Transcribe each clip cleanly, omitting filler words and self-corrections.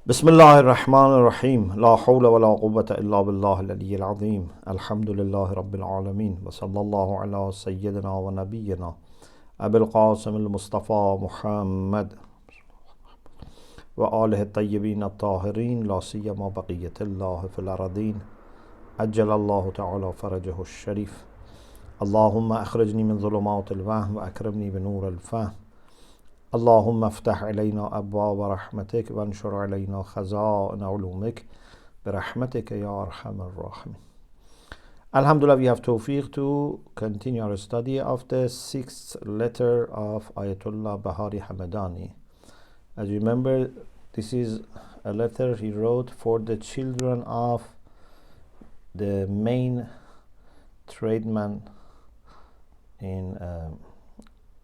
بسم الله الرحمن الرحيم لا حول ولا قوة إلا بالله العلي العظيم الحمد لله رب العالمين وصلى الله على سيدنا ونبينا أبي القاسم المصطفى محمد وآله الطيبين الطاهرين لا سيما بقية الله في الأرضين عجل الله تعالى فرجه الشريف اللهم أخرجني من ظلمات الوهم وأكرمني بنور الفهم اللهم افتح علينا أبواب رحمتك وانشر علينا خزائن علومك برحمتك يا أرحم الراحمين. Alhamdulillah, we have tawfiq to continue our study of the sixth letter of Ayatullah Bahari Hamedani. As you remember, this is a letter he wrote for the children of the main tradesman in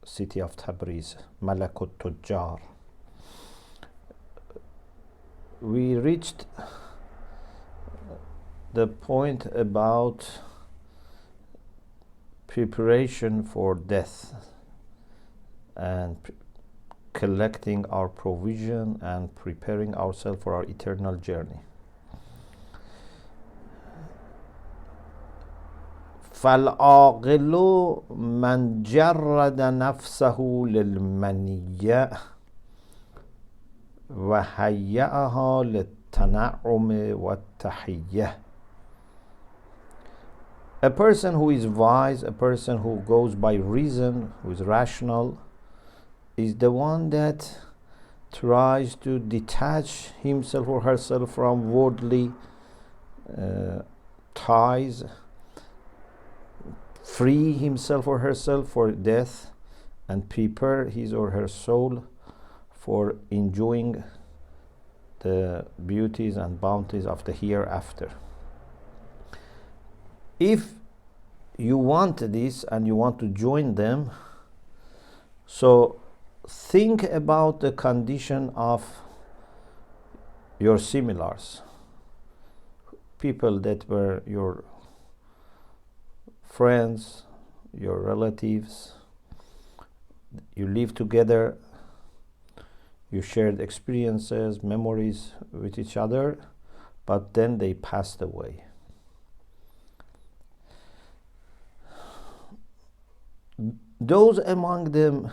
city of Tabriz, Malakut Tujjar. We reached the point about preparation for death and collecting our provision and preparing ourselves for our eternal journey. فالعاقل من جرد نفسه للمنية وهيئها للتنعم والتحية. A person who is wise, a person who goes by reason, who is rational, is the one that tries to detach himself or herself from worldly ties, free himself or herself for death, and prepare his or her soul for enjoying the beauties and bounties of the hereafter. If you want this and you want to join them, so think about the condition of your similars, people that were your friends, your relatives. You live together, you shared experiences, memories with each other, but then they passed away. Those among them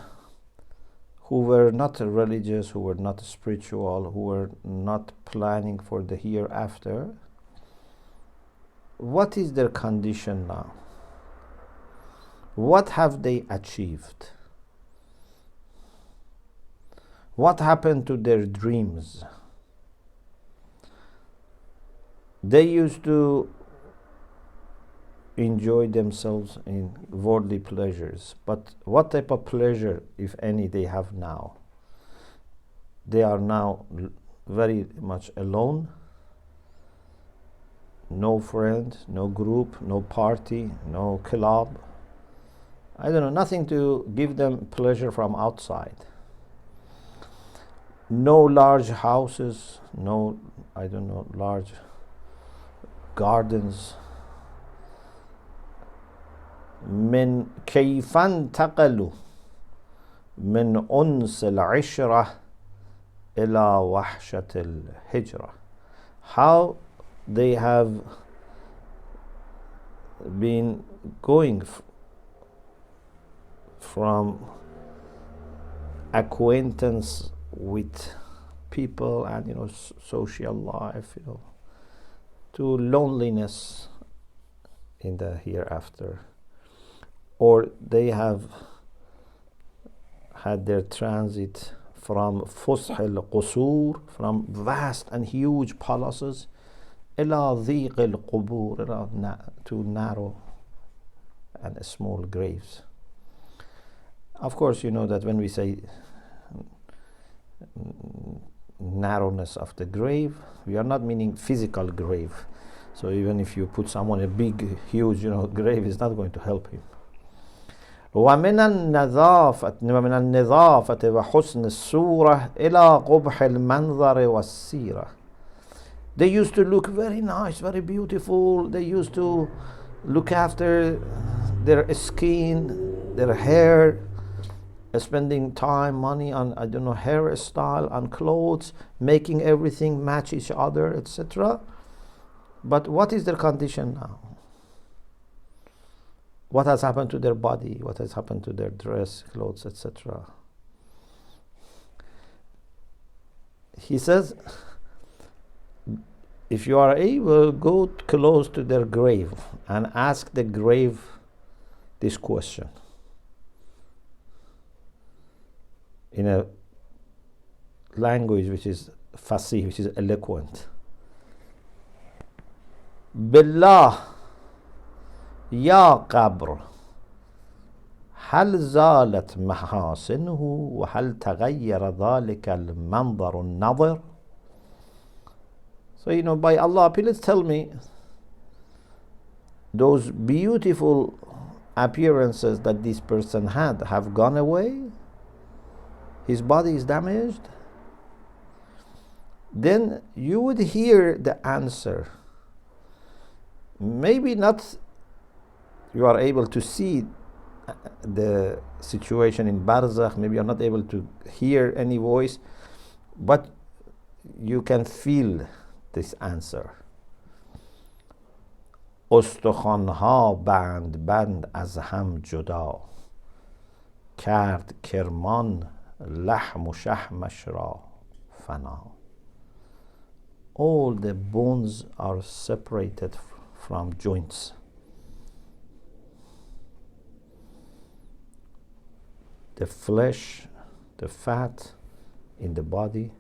who were not religious, who were not spiritual, who were not planning for the hereafter, what is their condition now? What have they achieved? What happened to their dreams? They used to enjoy themselves in worldly pleasures, but what type of pleasure, if any, they have now? They are now very much alone, no friend, no group, no party, no club. I don't know, nothing to give them pleasure from outside. No large houses, no, I don't know, large gardens. من كيف انتقلوا من أنس العشرة إلى وحشة الهجرة. How they have been going from acquaintance with people and social life, to loneliness in the hereafter. Or they have had their transit from فسح القصور, from vast and huge palaces, إلى ضيق القبور, to narrow and small graves. Of course, you know that when we say narrowness of the grave, we are not meaning physical grave. So even if you put someone a big, huge, grave, is not going to help him. ومن النظافة وحسن الصورة إلى قبح المنظر والسيرة. They used to look very nice, very beautiful. They used to look after their skin, their hair, spending time, money on, I don't know, hairstyle, on clothes, making everything match each other, etc. But what is their condition now? What has happened to their body? What has happened to their dress, clothes, etc.? He says, if you are able, go close to their grave and ask the grave this question in a language which is fasih, which is eloquent. Billah, ya qabr, هل زالت محاسنه وهل تغير ذلك المنظر النظر. So, by Allah, please tell me, those beautiful appearances that this person had have gone away? His body is damaged? Then you would hear the answer. Maybe not you are able to see the situation in Barzakh, maybe you're not able to hear any voice, but you can feel this answer. استخوانها بند بند از هم جدا کرد کرمان لحم و شحمش را فنا. All the bones are separated from joints. The flesh, the fat in the body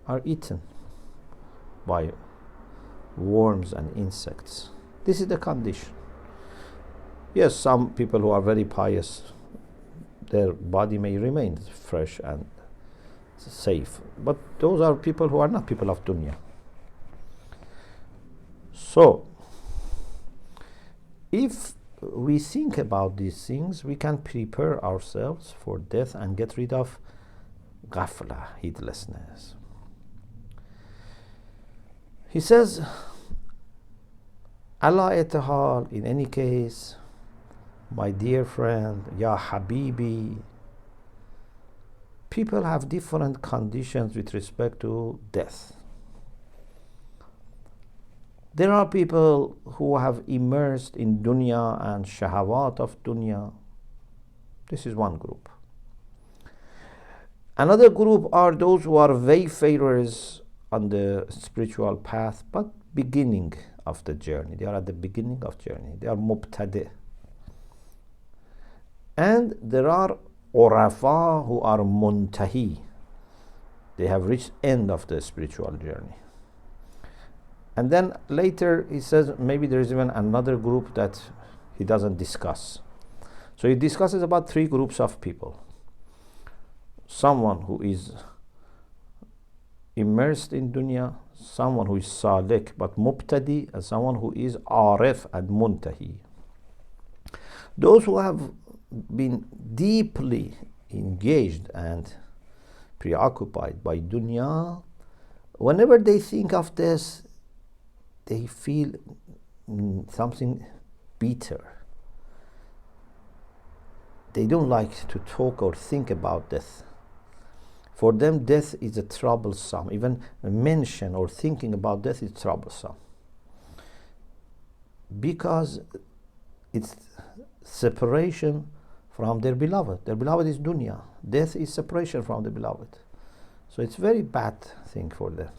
are eaten by worms and insects. This is the condition. Yes, some people who are very pious, their body may remain fresh and safe, but those are people who are not people of dunya. So, if we think about these things, we can prepare ourselves for death and get rid of ghafla, heedlessness. He says, ala etihal, in any case, my dear friend, ya habibi, people have different conditions with respect to death. There are people who have immersed in dunya and shahawat of dunya. This is one group. Another group are those who are wayfarers on the spiritual path, but beginning of the journey. They are at the beginning of journey. They are mubtadi'. And there are urafa who are muntahi. They have reached end of the spiritual journey. And then later he says maybe there is even another group that he doesn't discuss. So he discusses about three groups of people. Someone who is immersed in dunya, someone who is salik but mubtadi, and someone who is arif and muntahi. Those who have been deeply engaged and preoccupied by dunya, whenever they think of this, they feel something bitter. They don't like to talk or think about death. For them, death is a troublesome. Even mention or thinking about death is troublesome. Because it's separation from their beloved. Their beloved is dunya. Death is separation from the beloved. So it's a very bad thing for them.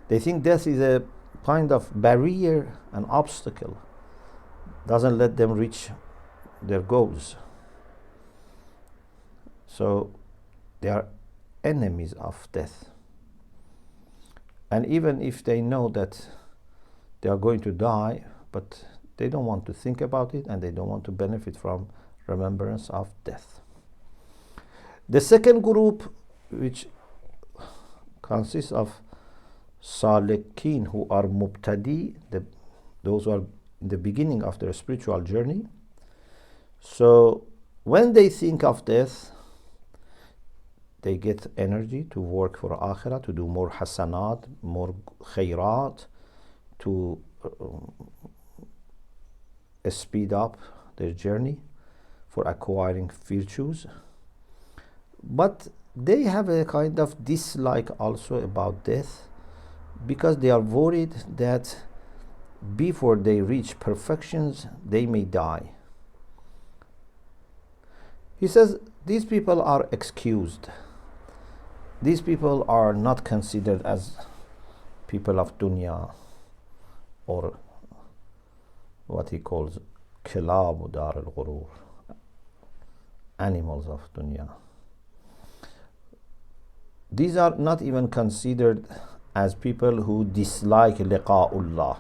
They think death is a kind of barrier, an obstacle, doesn't let them reach their goals. So they are enemies of death. And even if they know that they are going to die, but they don't want to think about it and they don't want to benefit from remembrance of death. The second group, which consists of salikin, who are mubtadi, those who are in the beginning of their spiritual journey. So when they think of death, they get energy to work for akhirah, to do more hasanat, more khairat, to speed up their journey for acquiring virtues. But they have a kind of dislike also about death, because they are worried that before they reach perfections, they may die. He says these people are excused. These people are not considered as people of dunya, or what he calls kilab dar al-ghurur, animals of dunya. These are not even considered as people who dislike liqa'ullah,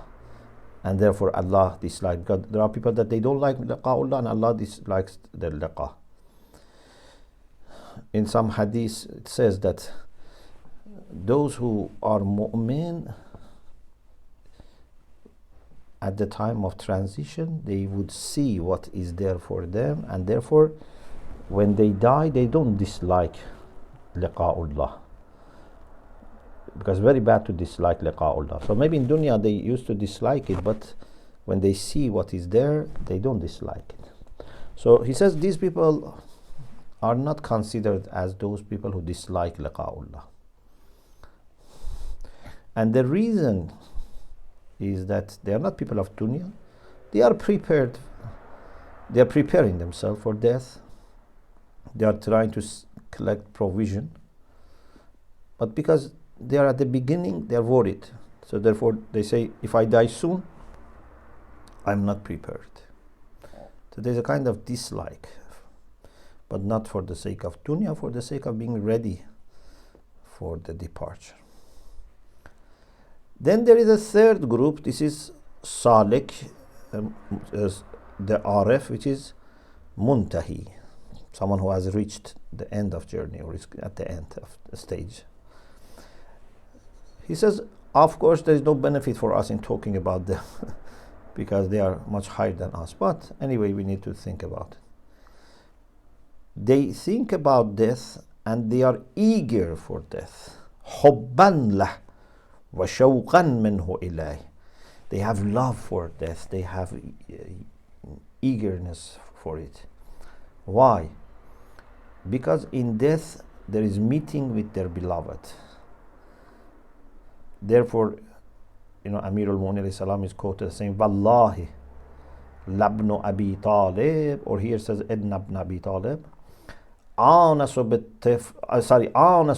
and therefore Allah dislikes, because there are people that they don't like liqa'ullah and Allah dislikes their liqa. In some hadith it says that those who are mu'min at the time of transition, they would see what is there for them, and therefore when they die they don't dislike liqa'ullah, because it's very bad to dislike liqa'ullah. So maybe in dunya they used to dislike it, but when they see what is there, they don't dislike it. So he says these people are not considered as those people who dislike liqa'ullah. And the reason is that they are not people of dunya. They are prepared. They are preparing themselves for death. They are trying to collect provision. But because they are at the beginning, they are worried. So therefore they say, if I die soon, I'm not prepared. So there's a kind of dislike, but not for the sake of dunya, for the sake of being ready for the departure. Then there is a third group. This is Salik, the Arif, which is Muntahi, someone who has reached the end of journey, or is at the end of the stage. He says, of course, there is no benefit for us in talking about them because they are much higher than us. But anyway, we need to think about it. They think about death and they are eager for death. حُبًّا لَهُ وَشَوْقًا مِنْهُ إِلَيْهِ. They have love for death. They have eagerness for it. Why? Because in death there is meeting with their beloved. Therefore, Amir al-Mu'minin salam is quoted saying, Wallahi, labnu Abi Talib, or here says, Ibn Ibn Abi Talib, آنس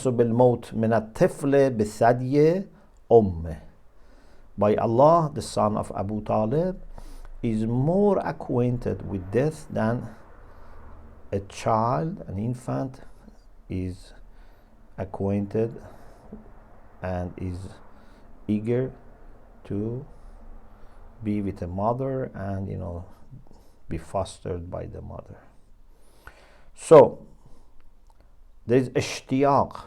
بالموت من الطفل بثدي أمه. By Allah, the son of Abu Talib is more acquainted with death than a child, an infant, is acquainted and is eager to be with a mother and be fostered by the mother. So there is ishtiyaq,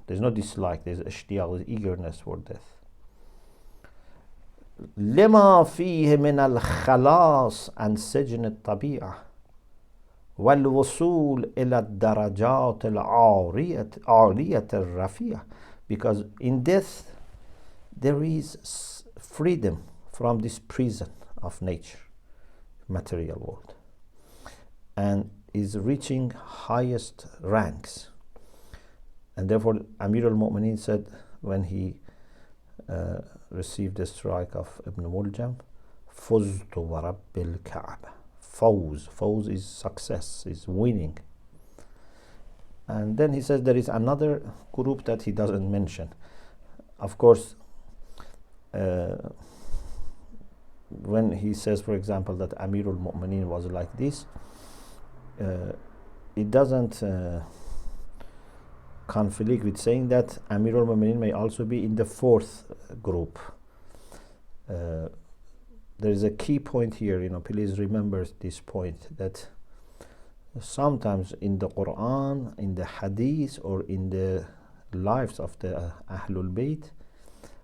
there's no dislike, there's ishtiyaq, there's eagerness for death. لما فيه من الخلاص عن سجن الطبيعة والوصول إلى الدرجات العالية الرفيعة. Because in death there is freedom from this prison of nature, material world, and is reaching highest ranks. And therefore Amir al-Mu'minin said when he received the strike of Ibn Muljam, فُزْتُ وَرَبِّ الْكَعْبَةِ. Fawz is success, is winning. And then he says there is another group that he doesn't mention. Of course, when he says, for example, that Amir al-Mu'minin was like this, it doesn't conflict with saying that Amir al-Mu'minin may also be in the fourth group. There is a key point here, please remember this point, that sometimes in the Quran, in the Hadith, or in the lives of the Ahlul Bayt,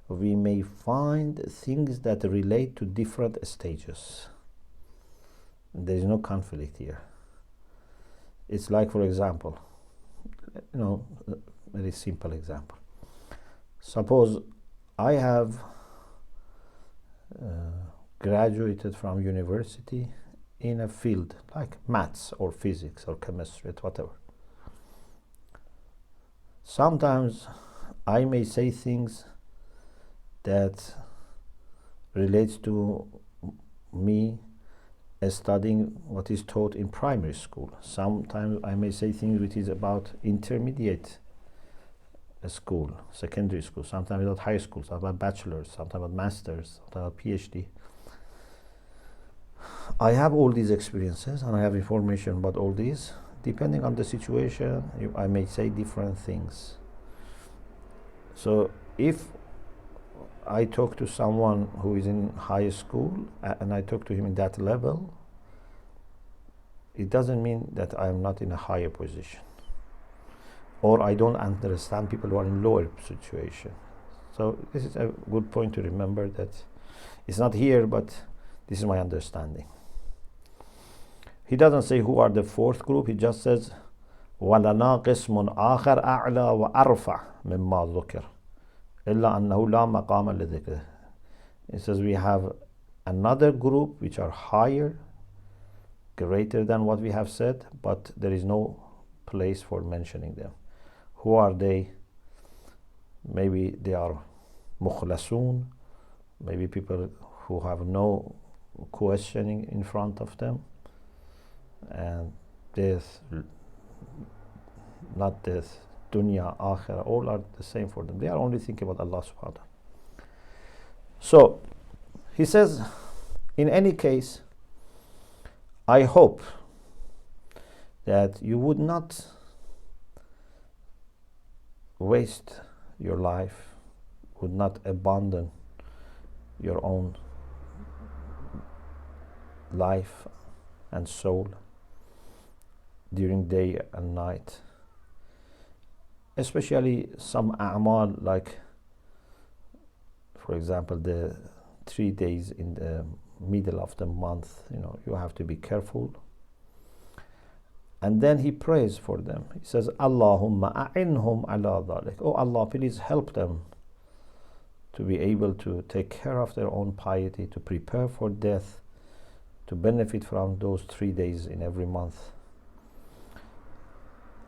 we may find things that relate to different stages. There is no conflict here. It's like, for example, a very simple example. Suppose I have graduated from university in a field like maths or physics or chemistry, whatever. Sometimes I may say things that relates to me studying what is taught in primary school. Sometimes I may say things which is about intermediate school, secondary school, sometimes about high school, sometimes about bachelor's, sometimes about master's, sometimes about PhD. I have all these experiences and I have information about all these. Depending on the situation, I may say different things. So if I talk to someone who is in high school and I talk to him in that level, it doesn't mean that I am not in a higher position, or I don't understand people who are in lower situation. So this is a good point to remember, that it's not here, but this is my understanding. He doesn't say who are the fourth group, he just says وَلَنَا قِسْمٌ آخَرْ أَعْلَى وَأَرْفَعْ مِمَّا ذُكِرْ إِلَّا أَنَّهُ لَا مَقَامَ لِذِكْرِهِ. It says we have another group which are higher, greater than what we have said, but there is no place for mentioning them. Who are they? Maybe they are mukhlasun, maybe people who have no questioning in front of them, and death, not death, dunya, akhirah, all are the same for them. They are only thinking about Allah subhanahu wa ta'ala. So he says, in any case, I hope that you would not waste your life, would not abandon your own life and soul during day and night, especially some a'mal, like for example the 3 days in the middle of the month. You have to be careful. And then he prays for them. He says, Allahumma a'inhum ala dhalik. Oh Allah, please help them to be able to take care of their own piety, to prepare for death, to benefit from those 3 days in every month.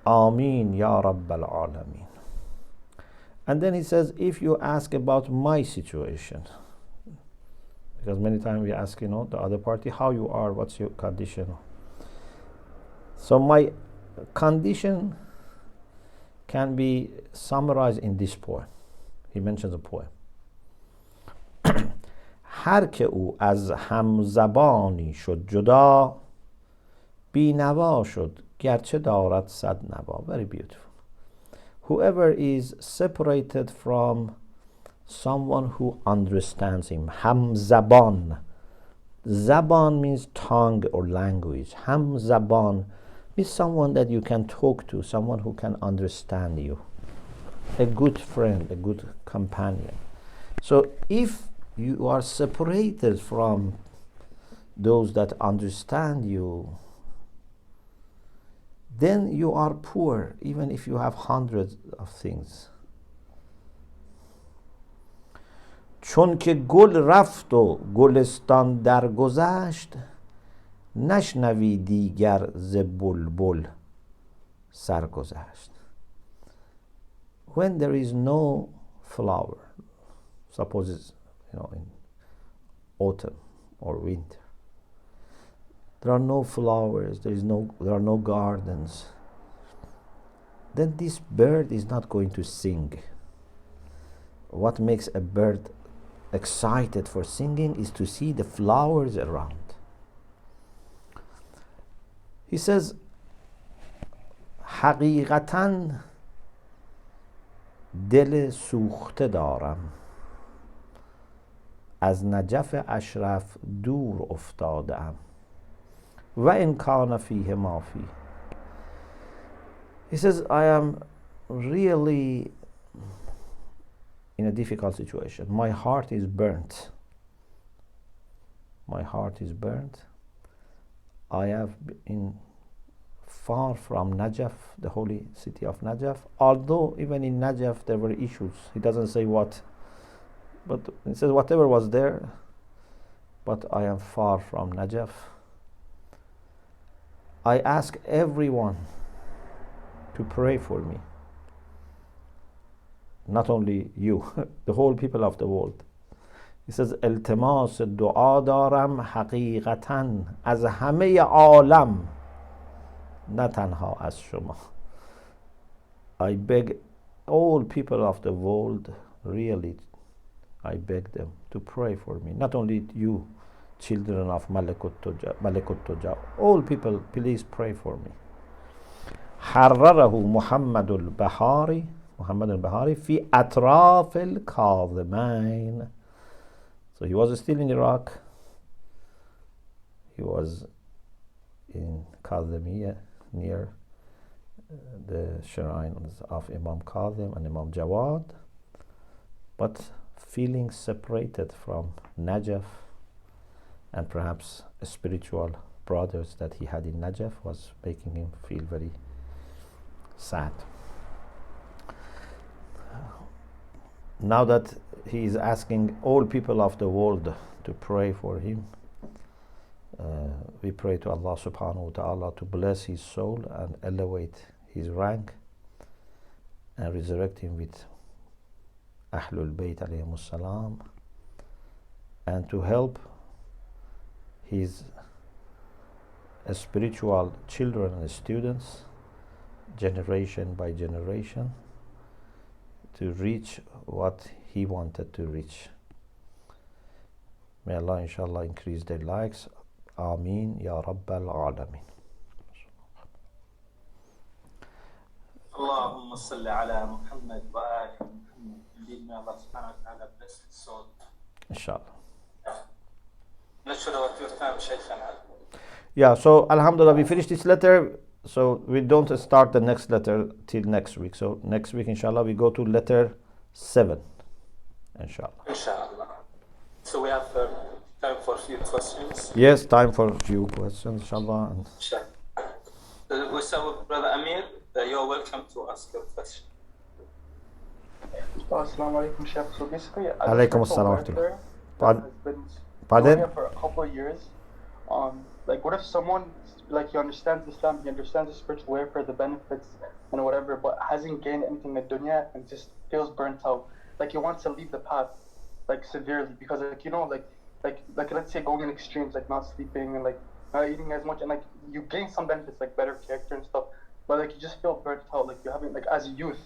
Ameen ya Rabbal Alameen. And then he says, if you ask about my situation, because many times we ask, the other party, how you are, what's your condition? So my condition can be summarized in this poem. He mentions a poem. هر که او از همزبانی شد جدا بی نوا شد گرچه دارد صد نوا. Very beautiful. Whoever is separated from someone who understands him. Hamzaban. Zaban means tongue or language. Hamzaban is someone that you can talk to, someone who can understand you. A good friend, a good companion. So if you are separated from those that understand you, then you are poor, even if you have hundreds of things. چون که گل رفت و گلستان درگذشت نشنوی دیگر ز بلبل سرگذشت. When there is no flower, suppose it's in autumn or winter, there are no flowers, there are no gardens, then this bird is not going to sing. What makes a bird excited for singing is to see the flowers around. He says, حقیقتاً دل سوخته دارم از نجف اشرف دور افتادم و ان کان فیه ما فیه. He says, I am really in a difficult situation. My heart is burnt. My heart is burnt. I have been far from Najaf, the holy city of Najaf, although even in Najaf there were issues. He doesn't say what, but he says whatever was there, but I am far from Najaf. I ask everyone to pray for me. not only you, the whole people of the world. He says, التماس دعا دارم حقیقتاً از همه عالم نه تنها از شما. I beg all people of the world, really, I beg them to pray for me. Not only you, children of Malakut Tuja, all people, please pray for me. حرره محمد البحاري في أطراف الكاظمين. So he was still in Iraq. He was in Kazimiya, near the shrines of Imam Kazim and Imam Jawad, but feeling separated from Najaf, and perhaps spiritual brothers that he had in Najaf was making him feel very sad. Now that he is asking all people of the world to pray for him, we pray to Allah subhanahu wa ta'ala to bless his soul and elevate his rank and resurrect him with Ahlul Bayt alayhimus salam, and to help his spiritual children and students, generation by generation, to reach what he wanted to reach. May Allah inshallah increase their likes. Ameen Ya Rabbal Alameen. Allahumma salli ala Muhammad wa ali Muhammad. Indeed, may Allah subhanahu wa ta'ala bless his soul. Inshallah. Let's show what your time, Shaykhana. Yeah, so Alhamdulillah, we finished this letter. So we don't start the next letter till next week. So next week, inshallah, we go to letter 7. Inshallah. Inshallah. So we have time for a few questions. Yes, time for a few questions, inshallah. Inshallah. We start with Brother Amir. You're welcome to ask your question. Assalamu alaikum, Sheikh. So basically, Alaikum assalam. has been doing it for a couple of years. Like, what if someone, like, he understands Islam, he understands the spiritual warfare, the benefits, and whatever, but hasn't gained anything in dunya and just feels burnt out? Like, he wants to leave the path, like, severely, because, like, you know, like let's say going in extremes, like not sleeping and like not eating as much, and like you gain some benefits, like better character and stuff, but like you just feel burnt out, like you haven't, like as a youth,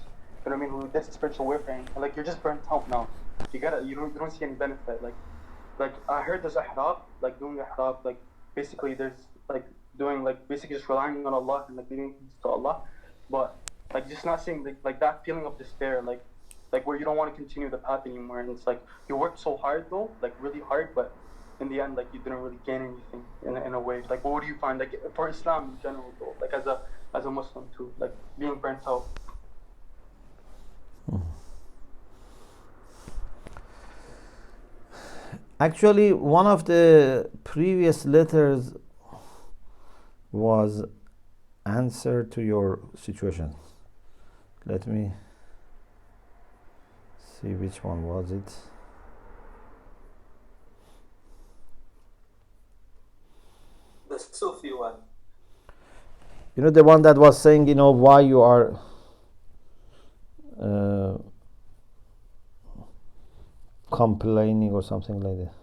you know what I mean, who did spiritual warfare, and like you're just burnt out now. You don't see any benefit. Like I heard there's ihram, like doing ihram, like basically there's like doing like basically just relying on Allah and like leading to Allah, but like just not seeing like that feeling of despair, like where you don't want to continue the path anymore, and it's like you worked so hard though, like really hard, but in the end, like you didn't really gain anything in a way. Like, what do you find, like for Islam in general though, like as a Muslim too, like being burnt out? Actually, one of the previous letters was answer to your situation. Let me see which one was it. The Sufi one. You know, the one that was saying, you know, why you are complaining or something like that.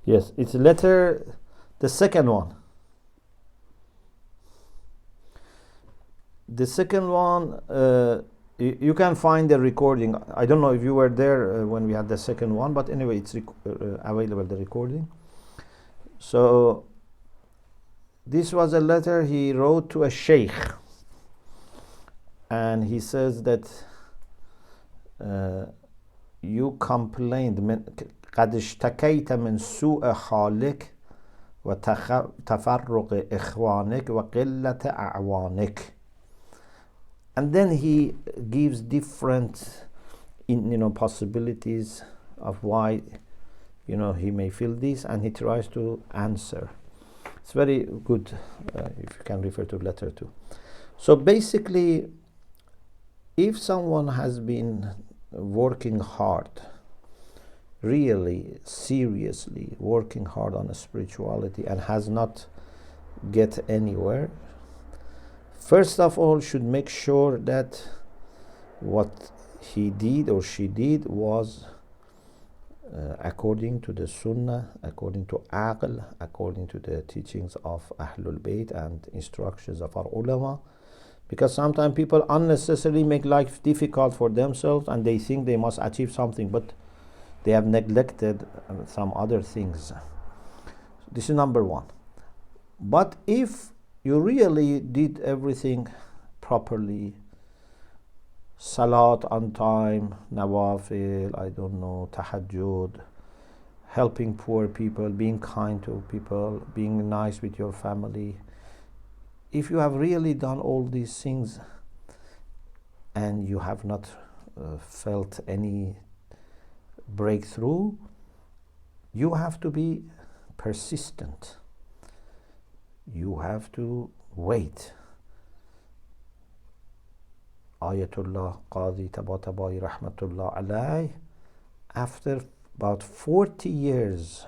Yes, it's letter, the second one. The second one, you can find the recording. I don't know if you were there when we had the second one, but anyway, it's available, the recording. So, this was a letter he wrote to a sheikh. And he says that you complained, قد اشتكيت من سوء حالك وتفرق إخوانك وقلة أعوانك. And then he gives different possibilities of why he may feel this, and he tries to answer. It's very good if you can refer to letter 2. So basically, if someone has been working hard, really seriously working hard on spirituality and has not get anywhere, first of all should make sure that what he did or she did was according to the Sunnah, according to Aql, according to the teachings of Ahlul Bayt and instructions of our ulama. Because sometimes people unnecessarily make life difficult for themselves and they think they must achieve something, but they have neglected some other things. This is number 1. But if you really did everything properly, salat on time, nawafil, tahajjud, helping poor people, being kind to people, being nice with your family, if you have really done all these things and you have not felt any breakthrough, you have to be persistent. You have to wait. Ayatullah Qadi Tabatabai Rahmatullah Alayh, after about 40 years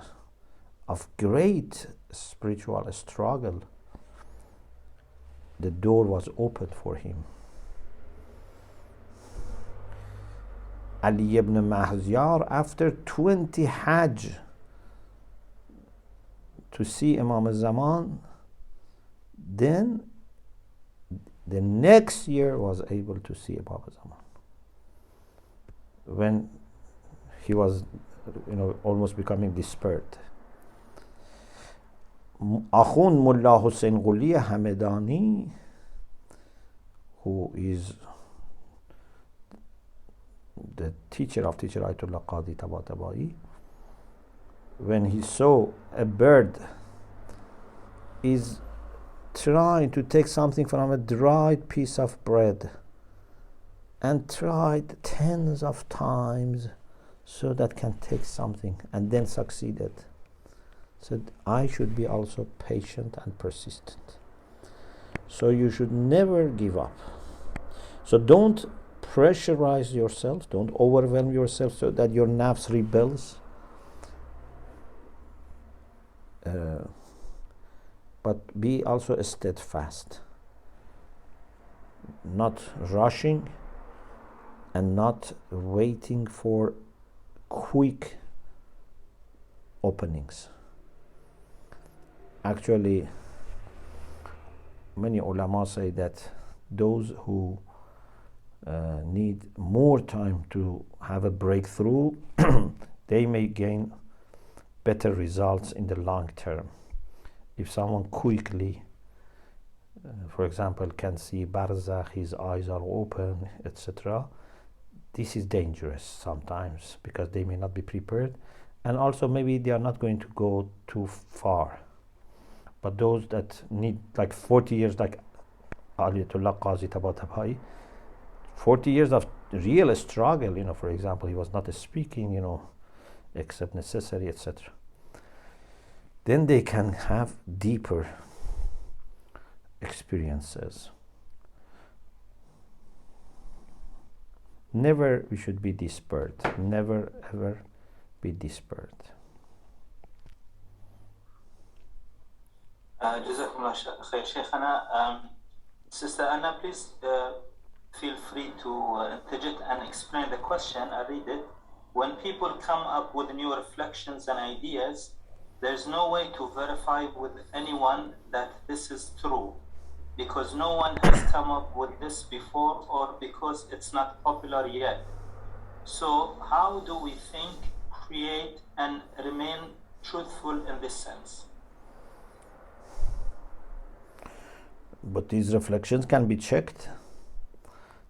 of great spiritual struggle, the door was opened for him. Ali ibn Mahzyar, after 20 Hajj to see Imam al-Zaman, then the next year was able to see Imam al-Zaman, when he was almost becoming despaired. Akhun Mullah Hussein Ghuli Hamedani, who is the teacher of teacher Ayatullah Qadi Tabatabai, when he saw a bird is trying to take something from a dried piece of bread and tried tens of times so that can take something, and then succeeded, said, I should be also patient and persistent. So you should never give up. So don't pressurize yourself, don't overwhelm yourself so that your nafs rebels. But be also steadfast, not rushing and not waiting for quick openings. Actually, many ulama say that those who need more time to have a breakthrough, they may gain better results in the long term. If someone quickly, for example, can see barzakh, his eyes are open, etc., this is dangerous sometimes because they may not be prepared, and also maybe they are not going to go too far. But those that need like 40 years, like Ayatullah Qazi Tabatabai, 40 years of real struggle, for example, he was not speaking, except necessary, etc. Then they can have deeper experiences. Never we should be despaired. Never ever be despaired. Jazakumullah khair, Shaykhana. Sister Anna, please feel free to interject and explain the question. I read it. When people come up with new reflections and ideas, there's no way to verify with anyone that this is true, because no one has come up with this before, or because it's not popular yet. So how do we think, create, and remain truthful in this sense? But these reflections can be checked.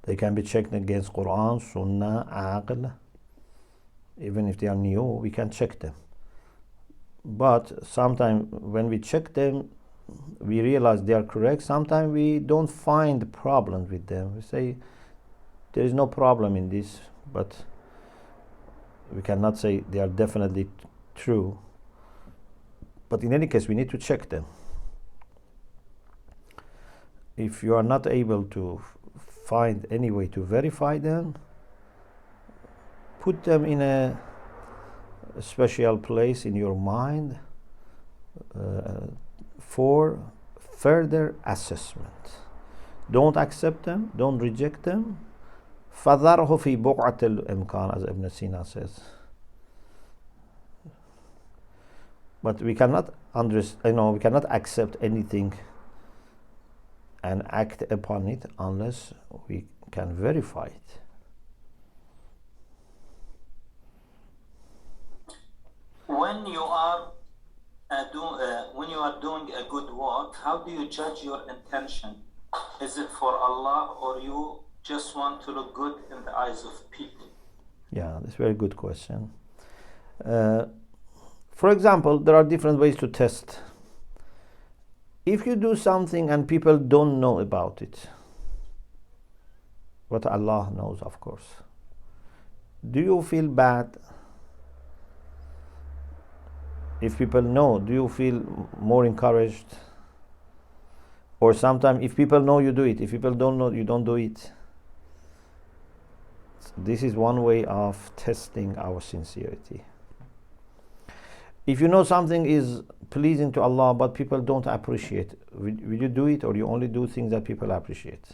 They can be checked against Quran, Sunnah, Aql. Even if they are new, we can check them. But sometimes when we check them, we realize they are correct. Sometimes we don't find problems with them. We say there is no problem in this, but we cannot say they are definitely true. But in any case, we need to check them. If you are not able to find any way to verify them, put them in a special place in your mind for further assessment. Don't accept them, don't reject them. فَذَرْهُ فِي بُقْعَةِ الْإِمْكَانِ, as Ibn Sina says. But we cannot we cannot accept anything and act upon it unless we can verify it. When you are doing a good work, how do you judge your intention? Is it for Allah, or you just want to look good in the eyes of people? Yeah, that's a very good question. For example, there are different ways to test. If you do something and people don't know about it, but Allah knows, of course, do you feel bad? If people know, do you feel more encouraged? Or sometimes if people know, you do it. If people don't know, you don't do it. This is one way of testing our sincerity. If you know something is pleasing to Allah but people don't appreciate, will you do it, or you only do things that people appreciate?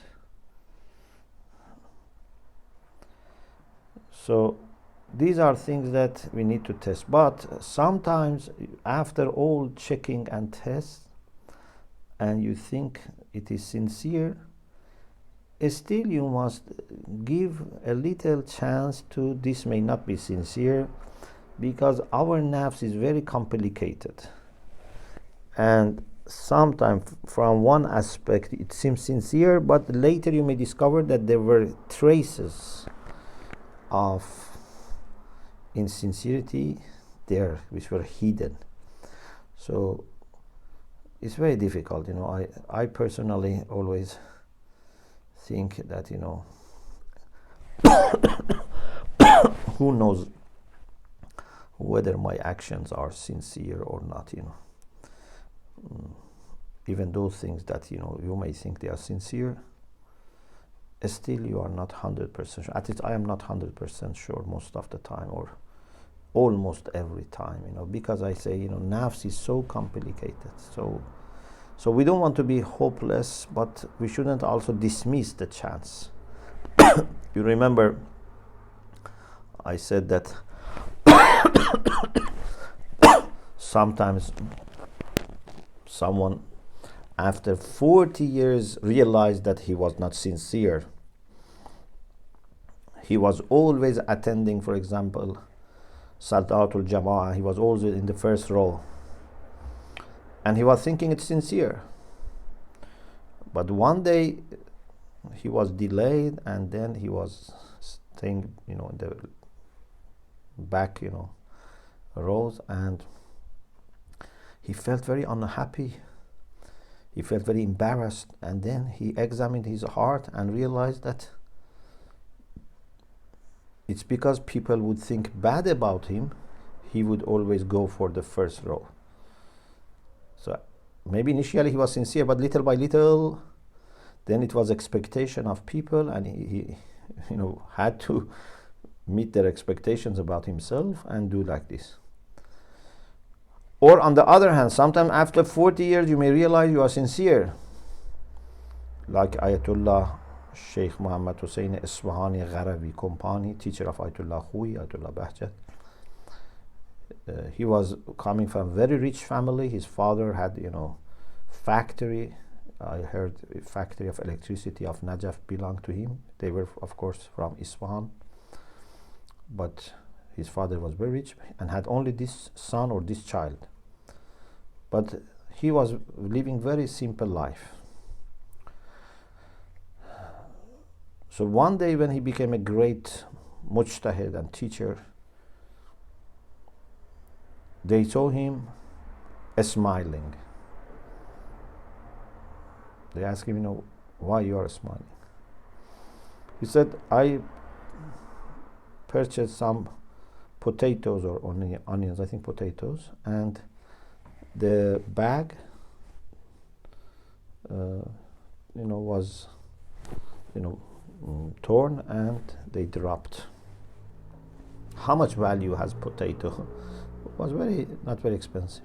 So these are things that we need to test. But sometimes after all checking and tests, and you think it is sincere, still you must give a little chance to this may not be sincere, because our nafs is very complicated, and sometimes from one aspect it seems sincere, but later you may discover that there were traces of insincerity there which were hidden. So it's very difficult. I personally always think that who knows whether my actions are sincere or not. Even those things that you may think they are sincere, still you are not 100% sure. At least I am not 100% sure most of the time, or almost every time, because I say, nafs is so complicated. So we don't want to be hopeless, but we shouldn't also dismiss the chance. You remember I said that sometimes someone after 40 years realized that he was not sincere. He was always attending, for example, Salatul Jama'ah. He was always in the first row, and he was thinking it's sincere. But one day he was delayed, and then he was staying in the back rows, and he felt very unhappy. He felt very embarrassed, and then he examined his heart and realized that it's because people would think bad about him, he would always go for the first row. So maybe initially he was sincere, but little by little, then it was expectation of people, and he had to meet their expectations about himself and do like this. Or on the other hand, sometime after 40 years you may realize you are sincere, like Ayatullah Sheikh Muhammad Hussein Isfahani Gharavi Kompani, teacher of Ayatullah Khui, Ayatullah Bahjat. He was coming from a very rich family. His father had factory. I heard a factory of electricity of Najaf belonged to him. They were of course from Isfahan, but his father was very rich and had only this son or this child. But he was living very simple life. So one day when he became a great mujtahid and teacher, they saw him smiling. They asked him, why you are smiling? He said, I purchased some potatoes or onions, I think potatoes, and the bag was torn and they dropped. How much value has potato? It was not very expensive.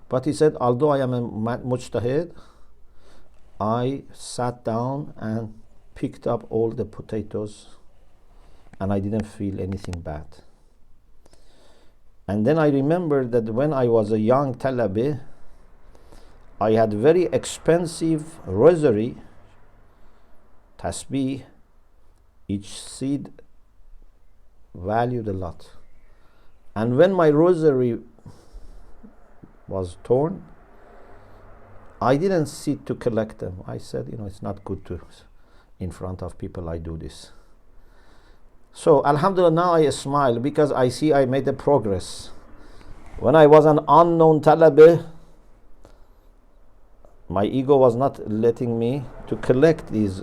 But he said, although I am a mujtahid, I sat down and picked up all the potatoes and I didn't feel anything bad. And then I remembered that when I was a young talabi, I had very expensive rosary, tasbih, each seed valued a lot. And when my rosary was torn, I didn't sit to collect them. I said, it's not good to, in front of people, I do this. So, alhamdulillah, now I smile because I see I made a progress. When I was an unknown talabi, my ego was not letting me to collect these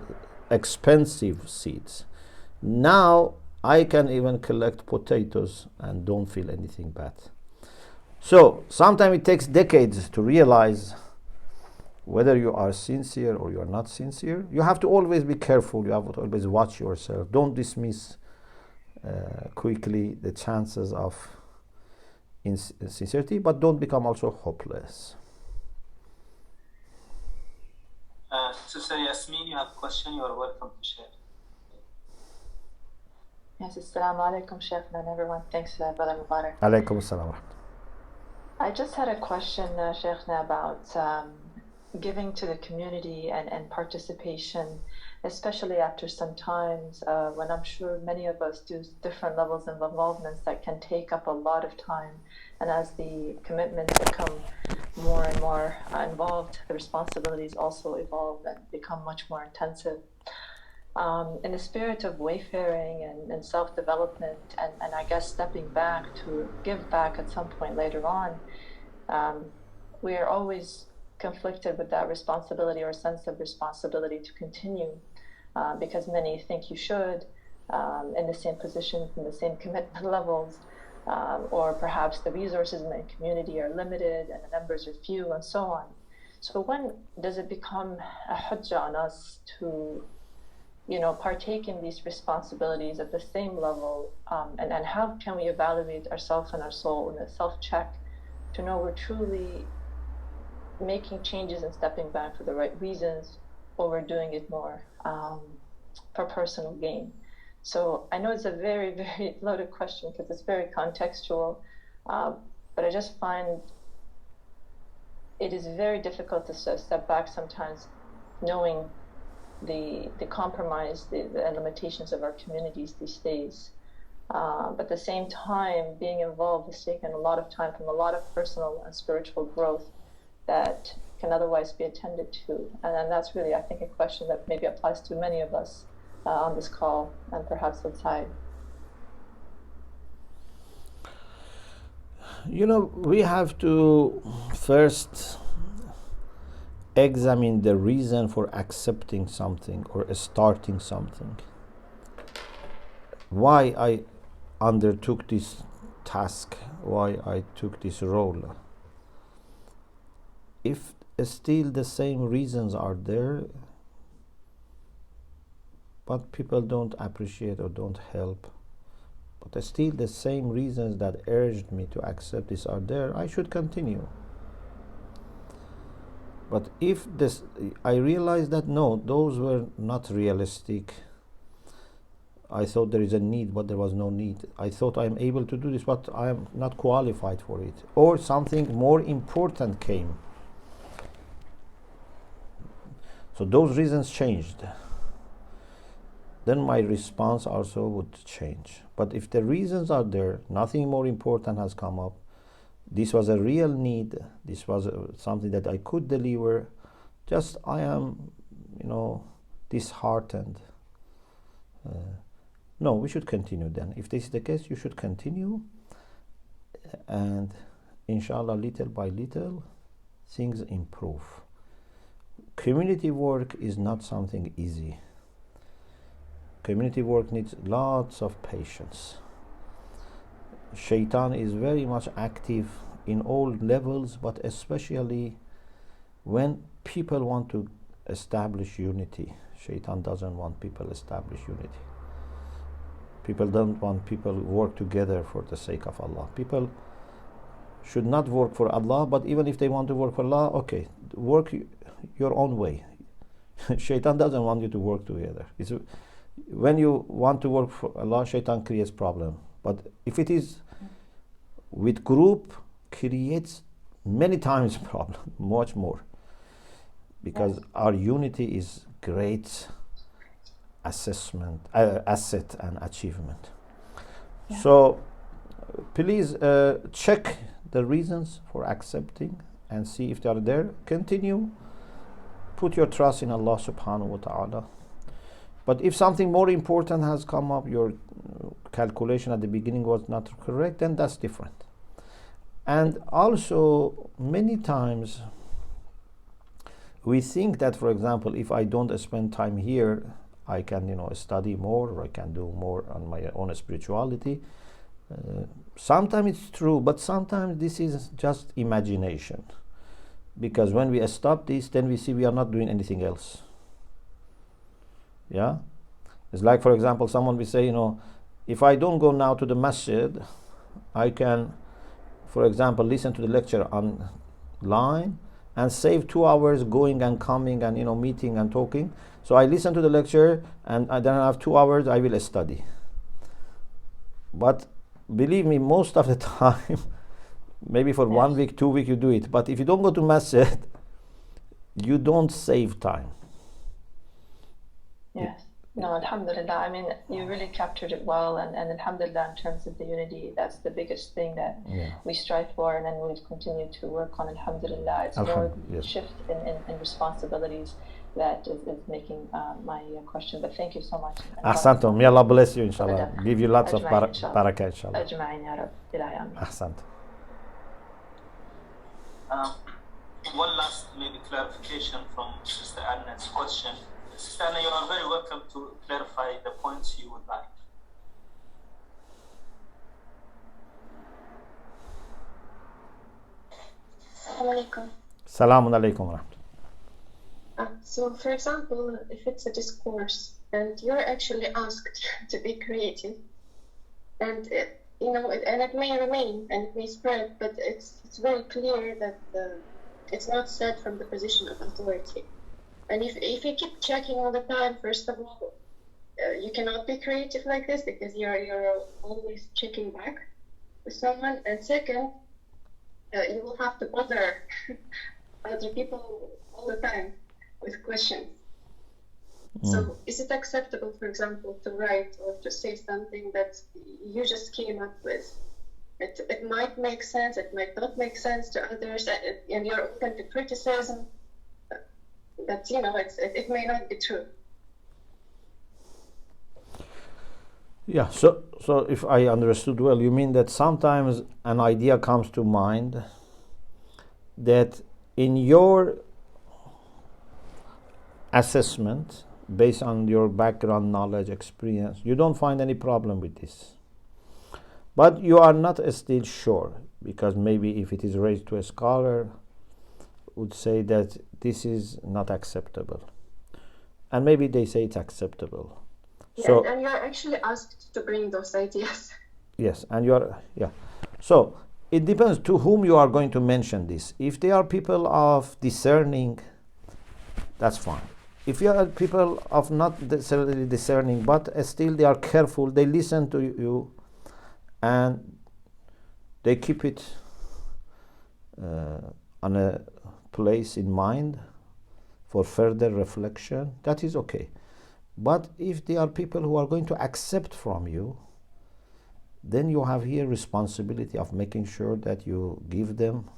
expensive seeds. Now I can even collect potatoes and don't feel anything bad. So sometimes it takes decades to realize whether you are sincere or you are not sincere. You have to always be careful. You have to always watch yourself. Don't dismiss quickly the chances of insincerity, but don't become also hopeless. Sister Yasmin, you have a question, you are welcome to share. Yes, assalamu alaikum, Shaykhna, and everyone. Thanks, Brother Mubarak. Alaikum assalam. I just had a question, Shaykhna, about giving to the community and participation, especially after some times when I'm sure many of us do different levels of involvements that can take up a lot of time. And as the commitments become more and more involved, the responsibilities also evolve and become much more intensive. In the spirit of wayfaring and self-development and I guess stepping back to give back at some point later on, we are always conflicted with that responsibility or sense of responsibility to continue because many think you should in the same positions, in the same commitment levels, or perhaps the resources in the community are limited and the numbers are few and so on. So when does it become a hujjah on us to partake in these responsibilities at the same level, and how can we evaluate ourselves and our soul in a self-check to know we're truly making changes and stepping back for the right reasons, or we're doing it more for personal gain? So I know it's a very, very loaded question because it's very contextual, but I just find it is very difficult to step back sometimes knowing the compromise, the limitations of our communities these days. But at the same time, being involved has taken a lot of time from a lot of personal and spiritual growth that can otherwise be attended to. And that's really, I think, a question that maybe applies to many of us on this call and perhaps outside. We have to first examine the reason for accepting something or starting something. Why I undertook this task, why I took this role. If still the same reasons are there, but people don't appreciate or don't help, but still the same reasons that urged me to accept this are there, I should continue. But if I realized that no, those were not realistic. I thought there is a need, but there was no need. I thought I'm able to do this, but I am not qualified for it. Or something more important came. So those reasons changed. Then my response also would change. But if the reasons are there, nothing more important has come up, this was a real need, this was something that I could deliver, just I am, disheartened. No, we should continue then. If this is the case, you should continue. And inshallah, little by little, things improve. community work is not something easy. Community work needs lots of patience. Shaitan is very much active in all levels, but especially when people want to establish unity. Shaitan doesn't want people to establish unity. People don't want people to work together for the sake of Allah. People should not work for Allah, but even if they want to work for Allah, okay, work your own way. Shaitan doesn't want you to work together. When you want to work for Allah, Shaitan creates problem. But if it is with group, creates many times problem, much more. Because our unity is great asset and achievement. Yeah. So please check the reasons for accepting and see if they are there. Continue. Put your trust in Allah subhanahu wa ta'ala. But if something more important has come up, your calculation at the beginning was not correct, then that's different. And also, many times we think that, for example, if I don't spend time here, I can, study more, or I can do more on my own spirituality. Sometimes it's true, but sometimes this is just imagination. Because when we stop this, then we see we are not doing anything else. Yeah? It's like, for example, someone will say, if I don't go now to the masjid, I can, for example, listen to the lecture online and save 2 hours going and coming and, meeting and talking. So I listen to the lecture and then I have 2 hours, I will study. But believe me, most of the time, maybe for 1 week, 2 weeks you do it. But if you don't go to masjid, you don't save time. Yes. No, alhamdulillah. I mean, you really captured it well. And alhamdulillah, in terms of the unity, that's the biggest thing that we strive for. And then we'll continue to work on, alhamdulillah. It's more shift in responsibilities that is making my question. But thank you so much. Ahsantum. May Allah bless you, inshallah. Give you lots of barakah, inshallah. Ajma'in, ya Rab. Ilahi amin. Ahsant. One last maybe clarification from Sister Anna's question. Sister Anna, you are very welcome to clarify the points you would like. Assalamu alaikum. So, for example, if it's a discourse and you're actually asked to be creative, and it may remain and it may spread, but it's very clear that it's not said from the position of authority. And if you keep checking all the time, first of all, you cannot be creative like this because you're always checking back with someone. And second, you will have to bother other people all the time with questions. So is it acceptable, for example, to write or to say something that you just came up with? It might make sense, it might not make sense to others, and you're open to criticism, but it may not be true. Yeah, so if I understood well, you mean that sometimes an idea comes to mind that in your assessment, based on your background, knowledge, experience, you don't find any problem with this. But you are not still sure, because maybe if it is raised to a scholar, would say that this is not acceptable. And maybe they say it's acceptable. Yeah, and you're actually asked to bring those ideas. Yes, and so it depends to whom you are going to mention this. If they are people of discerning, that's fine. If you are people of not necessarily discerning, but still they are careful, they listen to you, and they keep it on a place in mind for further reflection, that is okay. But if they are people who are going to accept from you, then you have here responsibility of making sure that you give them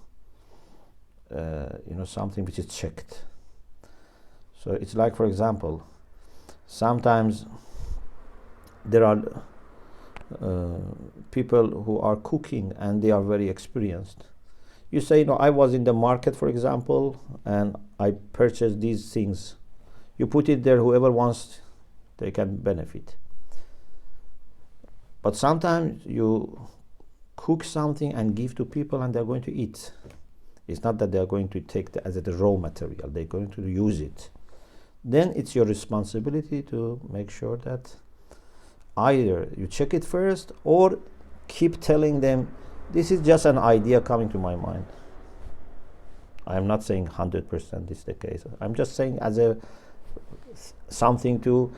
something which is checked. So it's like, for example, sometimes there are people who are cooking and they are very experienced. You say, no, I was in the market, for example, and I purchased these things. You put it there, whoever wants, they can benefit. But sometimes you cook something and give to people and they're going to eat. It's not that they're going to take it as a raw material, they're going to use it. Then it's your responsibility to make sure that either you check it first or keep telling them, this is just an idea coming to my mind. I am not saying 100% is the case. I'm just saying as a something to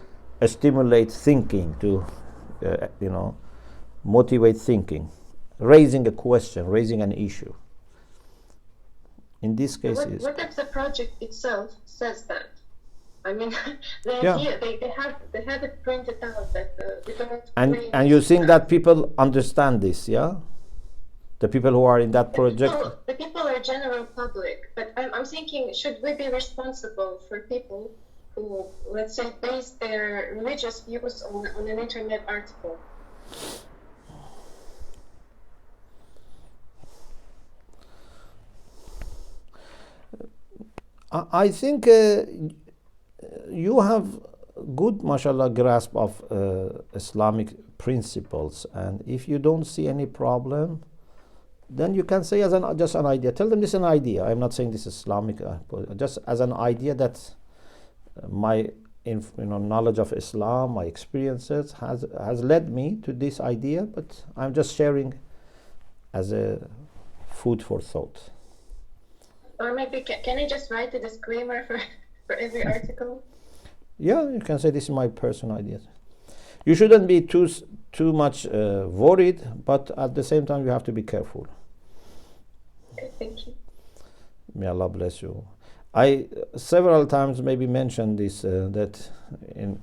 stimulate thinking, to motivate thinking, raising a question, raising an issue. In this case, what if the project itself says that? I mean, they have it printed out that we don't. And you think that people understand this, yeah? The people who are in that project. The people are general public, but I'm thinking, should we be responsible for people who, let's say, base their religious views on an internet article? I think you have good, mashallah, grasp of Islamic principles, and if you don't see any problem, then you can say as just an idea. Tell them this is an idea. I'm not saying this is Islamic, just as an idea that my knowledge of Islam, my experiences has led me to this idea, but I'm just sharing as a food for thought. Or maybe can I just write a disclaimer for every article? Yeah, you can say this is my personal ideas. You shouldn't be too much worried, but at the same time you have to be careful. Okay, thank you. May Allah bless you. I several times maybe mentioned this that in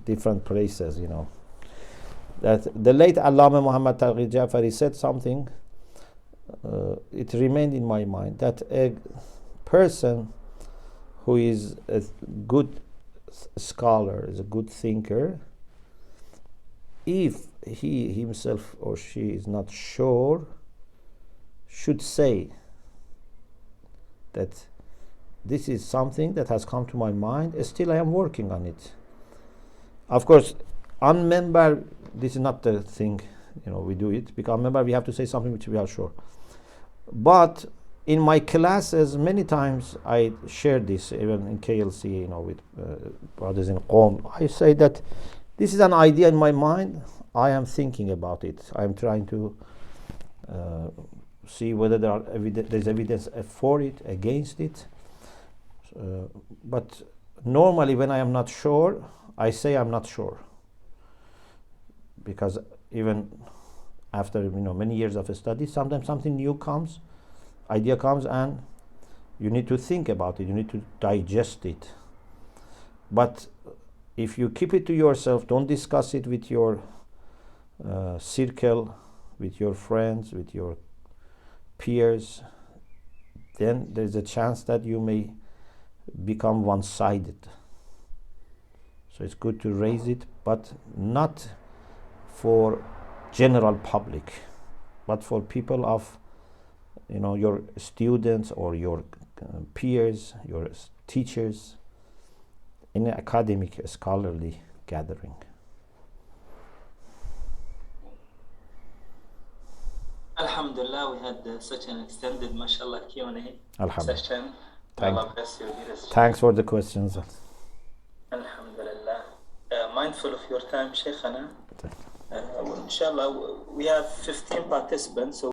different places, that the late Allama Muhammad Taghi Jafari said something. It remained in my mind that a person who is a good scholar, is a good thinker, if he himself or she is not sure, should say that this is something that has come to my mind, still I am working on it. Of course, on member, this is not the thing, we do it, because on member we have to say something which we are sure. But in my classes, many times I share this, even in KLC, with brothers in Qom. I say that this is an idea in my mind. I am thinking about it. I am trying to see whether there's evidence for it, against it. But normally, when I am not sure, I say I'm not sure, because even after many years of study, sometimes something new comes, idea comes, and you need to think about it, you need to digest it. But if you keep it to yourself, don't discuss it with your circle, with your friends, with your peers, then there's a chance that you may become one-sided. So it's good to raise it, but not for general public, but for people of your students or your peers, your teachers, in an academic scholarly gathering. Alhamdulillah, we had such an extended, mashallah, Q&A session. Allah bless you. Thanks for the questions. Alhamdulillah. Mindful of your time, Shaykhana. Inshallah, we have 15 participants. So